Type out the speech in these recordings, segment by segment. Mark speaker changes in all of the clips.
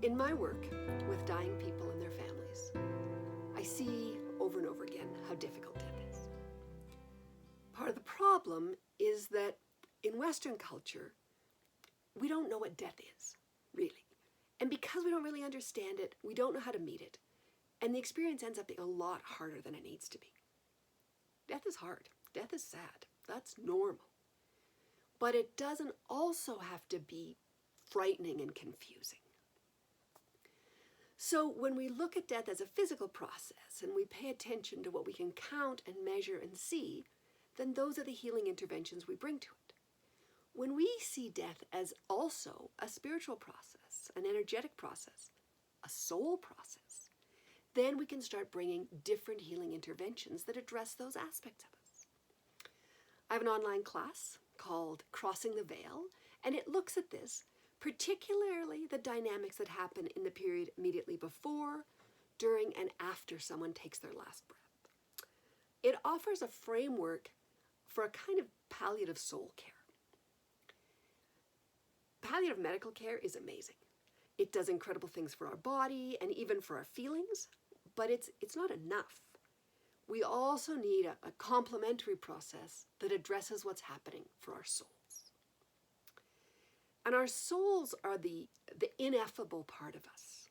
Speaker 1: In my work with dying people and their families, I see over and over again how difficult death is. Part of the problem is that in Western culture, we don't know what death is, really. And because we don't really understand it, we don't know how to meet it. And the experience ends up being a lot harder than it needs to be. Death is hard. Death is sad. That's normal. But it doesn't also have to be frightening and confusing. So when we look at death as a physical process and we pay attention to what we can count and measure and see, then those are the healing interventions we bring to it. When we see death as also a spiritual process, an energetic process, a soul process, then we can start bringing different healing interventions that address those aspects of us. I have an online class called Crossing the Veil, and it looks at this, particularly the dynamics that happen in the period immediately before, during, and after someone takes their last breath. It offers a framework for a kind of palliative soul care. Palliative medical care is amazing. It does incredible things for our body and even for our feelings, but it's not enough. We also need a complementary process that addresses what's happening for our souls. And our souls are the ineffable part of us.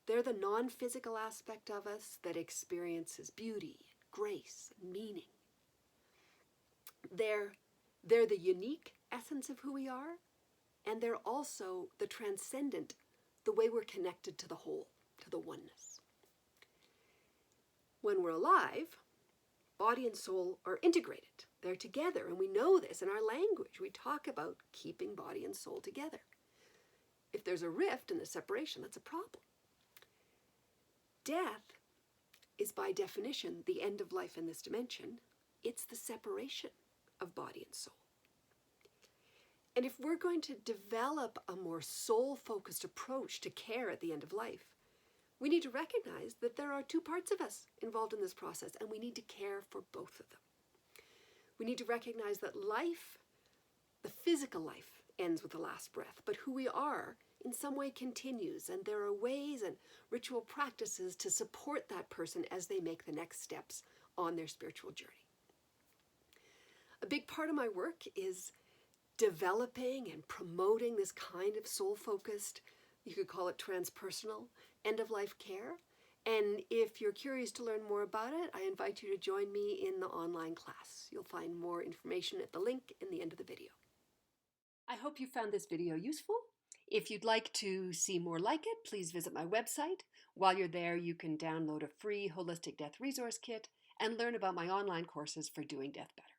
Speaker 1: They're the non-physical aspect of us that experiences beauty, grace, and meaning. They're the unique essence of who we are, and they're also the transcendent, the way we're connected to the whole, to the oneness. When we're alive, body and soul are integrated. They're together, and we know this in our language. We talk about keeping body and soul together. If there's a rift in the separation, that's a problem. Death is by definition the end of life in this dimension. It's the separation of body and soul. And if we're going to develop a more soul-focused approach to care at the end of life, we need to recognize that there are two parts of us involved in this process, and we need to care for both of them. We need to recognize that life, the physical life, ends with the last breath, but who we are in some way continues, and there are ways and ritual practices to support that person as they make the next steps on their spiritual journey. A big part of my work is developing and promoting this kind of soul-focused, you could call it transpersonal, end-of-life care. And if you're curious to learn more about it, I invite you to join me in the online class. You'll find more information at the link in the end of the video. I hope you found this video useful. If you'd like to see more like it, please visit my website. While you're there, you can download a free Holistic Death Resource Kit and learn about my online courses for doing death better.